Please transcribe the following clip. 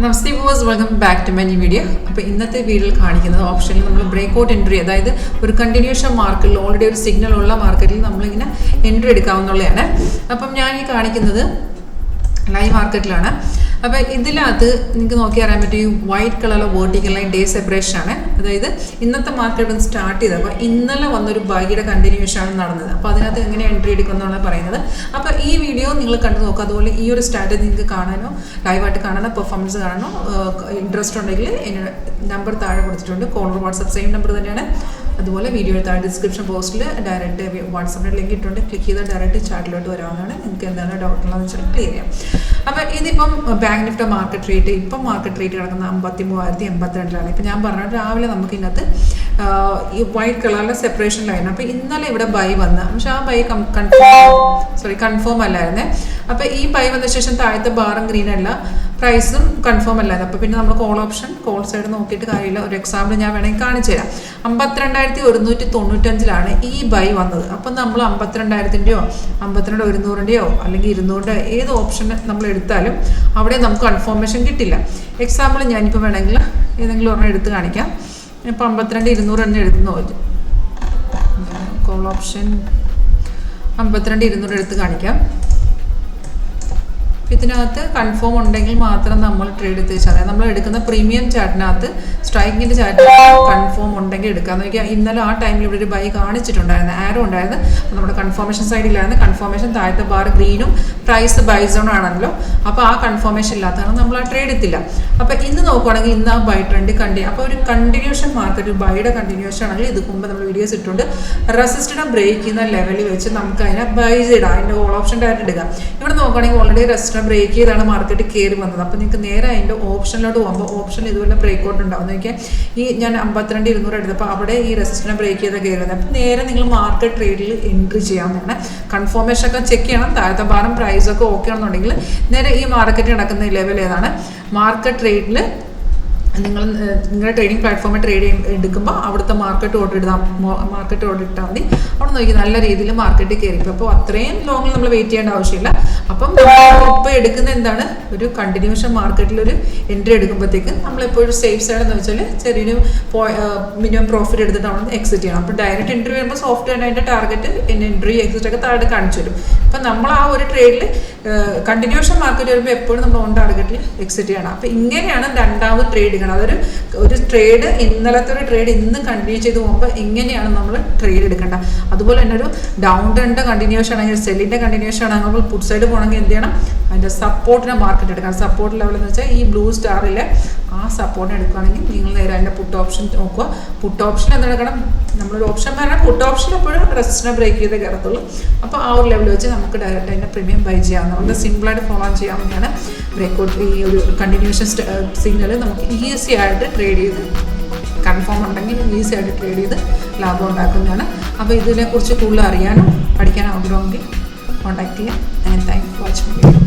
Namaste viewers, welcome back to my new video. അപ്പോൾ ഇന്നത്തെ വീഡിയോയിൽ കാണിക്കുന്നത് ഓപ്ഷനിൽ നമ്മൾ ബ്രേക്ക്ഔട്ട് എൻട്രി, അതായത് ഒരു കണ്ടിന്യൂഷൻ മാർക്കറ്റിൽ ഓൾറെഡി ഒരു സിഗ്നൽ ഉള്ള മാർക്കറ്റിൽ നമ്മളിങ്ങനെ എൻട്രി എടുക്കാവുന്നതാണ്. അപ്പം ഞാൻ ഈ കാണിക്കുന്നത് ലൈവ് മാർക്കറ്റിലാണ്. അപ്പോൾ ഇതിനകത്ത് നിങ്ങൾക്ക് നോക്കി അറിയാൻ പറ്റും, ഈ വൈറ്റ് കളറിലെ വേർട്ടിക്കൽ ലൈൻ ഡേ സെപ്പറേഷൻ ആണ്. അതായത് ഇന്നത്തെ മാർക്കറ്റ് ഒന്ന് സ്റ്റാർട്ട് ചെയ്തത്, അപ്പോൾ ഇന്നലെ വന്നൊരു ബൈയുടെ കണ്ടിന്യൂഷൻ ആണ് നടന്നത്. അപ്പോൾ അതിനകത്ത് എങ്ങനെ എൻട്രി എടുക്കുമെന്നാണ് പറയുന്നത്. അപ്പോൾ ഈ വീഡിയോ നിങ്ങൾ കണ്ടു നോക്കുക. അതുപോലെ ഈ ഒരു സ്ട്രാറ്റജി നിങ്ങൾക്ക് കാണാനോ ലൈവായിട്ട് കാണാനോ പെർഫോമൻസ് കാണാനോ ഇൻട്രസ്റ്റ് ഉണ്ടെങ്കിൽ എൻ്റെ നമ്പർ താഴെ കൊടുത്തിട്ടുണ്ട്. കോളർ വാട്സപ്പ് സെയിം നമ്പർ തന്നെയാണ്. അതുപോലെ വീഡിയോ താഴെ ഡിസ്ക്രിപ്ഷൻ ബോക്സിൽ ഡയറക്റ്റ് വാട്സപ്പിൻ്റെ ലിങ്ക് ഇട്ടുണ്ട്. ക്ലിക്ക് ചെയ്താൽ ഡയറക്റ്റ് ചാറ്റിലോട്ട് വരാവുന്നതാണ്. നിങ്ങൾക്ക് എന്താണ് ഡൗട്ട് ഉള്ളതെന്ന് വെച്ചാൽ ക്ലിയർ ചെയ്യാം. അപ്പോൾ ഇതിപ്പം ബാങ്ക് നിഫ്റ്റി മാർക്കറ്റ് റേറ്റ് ഇപ്പം മാർക്കറ്റ് റേറ്റ് കിടക്കുന്ന 53,082 ഇപ്പം ഞാൻ പറഞ്ഞത് രാവിലെ നമുക്ക് ഇതിനകത്ത് ഈ വൈറ്റ് കളറിലെ സെപ്പറേഷൻ ലൈൻ. അപ്പോൾ ഇന്നലെ ഇവിടെ ബൈ വന്ന്, പക്ഷെ ആ ബൈ കൺഫേം അല്ലായിരുന്നേ. അപ്പോൾ ഈ ബൈ വന്ന ശേഷം താഴത്തെ ബാറും ഗ്രീൻ അല്ല, പ്രൈസും കൺഫേം അല്ലായിരുന്നു. അപ്പോൾ പിന്നെ നമ്മൾ കോൾ ഓപ്ഷൻ കോൾ സൈഡ് നോക്കിയിട്ട് കാര്യമില്ല. ഒരു എക്സാമ്പിൾ ഞാൻ വേണമെങ്കിൽ കാണിച്ചു തരാം. 52,195 ഈ ബൈ വന്നത്. അപ്പം നമ്മൾ 52,000-ൻ്റെയോ 52,100-ൻ്റെയോ അല്ലെങ്കിൽ 200 ഏത് ഓപ്ഷൻ നമ്മൾ എടുത്താലും അവിടെ നമുക്ക് കൺഫർമേഷൻ കിട്ടില്ല. എക്സാമ്പിൾ ഞാനിപ്പോൾ വേണമെങ്കിൽ ഏതെങ്കിലും ഒരെണ്ണം എടുത്ത് കാണിക്കാം. ഇപ്പോൾ 52,200 തന്നെ എടുത്തു കോൾ ഓപ്ഷൻ 52,200 എടുത്ത് കാണിക്കാം. ഇതിനകത്ത് കൺഫേം ഉണ്ടെങ്കിൽ മാത്രം നമ്മൾ ട്രേഡ് എടുത്ത് വെച്ചാൽ നമ്മൾ എടുക്കുന്ന പ്രീമിയം ചാർട്ടിനകത്ത് സ്ട്രൈക്കിൻ്റെ ചാർട്ട് കൺഫേം ഉണ്ടെങ്കിൽ എടുക്കാമെന്ന് നോക്കിയാൽ ഇന്നലെ ആ ടൈമിൽ ഇവിടെ ഒരു ബൈ കാണിച്ചിട്ടുണ്ടായിരുന്നു, ആരോ ഉണ്ടായിരുന്നു. നമ്മുടെ കൺഫർമേഷൻ സൈഡിലായിരുന്നു. കൺഫർമേഷൻ താഴത്തെ ബാർ ഗ്രീനും പ്രൈസ് ബൈ സോൺ ആണല്ലോ. അപ്പോൾ ആ കൺഫർമേഷൻ ഇല്ലാത്തതാണ് നമ്മൾ ആ ട്രേഡ് എടുത്തില്ല. അപ്പോൾ ഇന്ന് നോക്കുവാണെങ്കിൽ ഇന്ന് ആ ബൈ ട്രെൻഡ് അപ്പോൾ ഒരു കണ്ടിന്യൂഷൻ മാർക്കറ്റ്, ഒരു ബൈയുടെ കണ്ടിന്യൂഷൻ ആണെങ്കിൽ ഇത് മുമ്പ് നമ്മൾ വീഡിയോസ് ഇട്ടുണ്ട്. റെസിസ്റ്റൻസ് ബ്രേക്ക് ചെയ്യുന്ന ലെവലിൽ വെച്ച് നമുക്ക് അതിനെ ബൈ ഇടാം. അതിൻ്റെ ഓൾ ഓപ്ഷൻ ഡയറക്റ്റ് എടുക്കാം. ഇവിടെ നോക്കുകയാണെങ്കിൽ ഓൾറെഡി റെസിസ്റ്റൻസ് ബ്രേക്ക് ചെയ്താണ് മാർക്കറ്റ് കയറി വന്നത്. അപ്പോൾ നിങ്ങൾക്ക് നേരെ അതിൻ്റെ ഓപ്ഷനിലോട്ട് പോകുമ്പോൾ ഓപ്ഷനിൽ ഇതുപോലെ ബ്രേക്ക് ഔട്ട് ഉണ്ടാവും. നോക്കിയാൽ ഈ ഞാൻ 52,200 എടുത്തപ്പോൾ അവിടെ ഈ റെസിസ്റ്റൻസ് ബ്രേക്ക് ചെയ്ത് കയറി വന്നത്. അപ്പോൾ നേരെ നിങ്ങൾ മാർക്കറ്റ് ട്രേഡിൽ എൻട്രി ചെയ്യാവുന്നതാണ്. കൺഫർമേഷൻ ഒക്കെ ചെക്ക് ചെയ്യണം. താഴത്തെ ബാറും പ്രൈസൊക്കെ ഓക്കെ ആണെന്നുണ്ടെങ്കിൽ നേരെ ഈ മാർക്കറ്റ് നടക്കുന്ന ലെവൽ ഏതാണ് മാർക്കറ്റ് ട്രേഡിൽ നിങ്ങളുടെ ട്രേഡിംഗ് പ്ലാറ്റ്ഫോമിൽ ട്രേഡ് എടുക്കുമ്പോൾ അവിടുത്തെ മാർക്കറ്റ് ഓർഡർ ഇട്ടാൽ മതി. അവിടെ നോക്കി നല്ല രീതിയിൽ മാർക്കറ്റ് കയറിപ്പോൾ. അപ്പോൾ അത്രയും ലോങ്ങിൽ നമ്മൾ വെയിറ്റ് ചെയ്യേണ്ട ആവശ്യമില്ല. അപ്പം ഇപ്പോൾ എടുക്കുന്ന എന്താണ്, ഒരു കണ്ടിന്യൂഷൻ മാർക്കറ്റിൽ ഒരു എൻട്രി എടുക്കുമ്പോഴത്തേക്ക് നമ്മളെപ്പോഴും സേഫ് സൈഡ് എന്ന് വെച്ചാൽ ചെറിയൊരു മിനിമം പ്രോഫിറ്റ് എടുത്തിട്ട് അവിടെ എക്സിറ്റ് ചെയ്യണം. അപ്പോൾ ഡയറക്റ്റ് എൻട്രി വരുമ്പോൾ സോഫ്റ്റ് ആയിട്ട് അതിൻ്റെ ടാർഗറ്റ് എൻട്രി എക്സിറ്റ് ഒക്കെ താഴെ കാണിച്ചു വരും. അപ്പം നമ്മൾ ആ ഒരു ട്രേഡിൽ കണ്ടിന്യൂഷൻ മാർക്കറ്റ് വരുമ്പോൾ എപ്പോഴും നമ്മൾ ഓൺ ടാർഗറ്റിൽ എക്സിറ്റ് ചെയ്യണം. അപ്പോൾ ഇങ്ങനെയാണ് രണ്ടാമത് ട്രേഡ് ചെയ്യണം. അതൊരു ട്രേഡ് ഇന്നലത്തെ ഒരു ട്രേഡ് ഇന്ന് കണ്ടിന്യൂ ചെയ്ത് പോകുമ്പോൾ ഇങ്ങനെയാണ് നമ്മൾ ട്രേഡ് എടുക്കേണ്ടത്. അതുപോലെ തന്നെ ഒരു ഡൗൺ ട്രെൻഡ് കണ്ടിന്യൂഷൻ ആണെങ്കിൽ സെല്ലിൻ്റെ കണ്ടിന്യൂഷൻ ആണെങ്കിൽ നമ്മൾ പുട്ട് സൈഡ് പോകണമെങ്കിൽ എന്ത് ചെയ്യണം, അതിൻ്റെ സപ്പോർട്ടിനെ മാർക്കറ്റ് എടുക്കണം. സപ്പോർട്ട് ലെവൽ എന്ന് വെച്ചാൽ ഈ ബ്ലൂ സ്റ്റാറിലെ ആ സപ്പോർട്ടിനെ എടുക്കുകയാണെങ്കിൽ നിങ്ങൾ നേരെ അതിൻ്റെ പുട്ട് ഓപ്ഷൻ നോക്കുക. പുട്ട് ഓപ്ഷൻ എന്തെടുക്കണം, നമ്മളൊരു ഓപ്ഷൻ പറഞ്ഞാൽ പുട്ട് ഓപ്ഷൻ എപ്പോഴും റെസിസ്റ്റൻസ് ബ്രേക്ക് ചെയ്തേ കയറത്തുള്ളൂ. അപ്പോൾ ആ ഒരു ലെവൽ വെച്ച് നമുക്ക് ഡയറക്റ്റ് അതിൻ്റെ പ്രീമിയം ബൈ ചെയ്യാവുന്ന വളരെ സിമ്പിളായിട്ട് ഫോളോ ചെയ്യാവുന്നതാണ്. ബ്രേക്ക്ഔട്ട് ഈ ഒരു കണ്ടിന്യൂഷൻ സിഗ്നൽ നമുക്ക് ഈസി ആയിട്ട് ട്രേഡ് ചെയ്ത് കൺഫേം ഉണ്ടെങ്കിൽ ഈസി ആയിട്ട് ട്രേഡ് ചെയ്ത് ലാഭം ഉണ്ടാക്കുന്നതാണ്. അപ്പോൾ ഇതിനെക്കുറിച്ച് കൂടുതൽ അറിയാനും പഠിക്കാനും ആഗ്രഹമെങ്കിൽ കോൺടാക്ട് ചെയ്യാം. Thank you for watching video.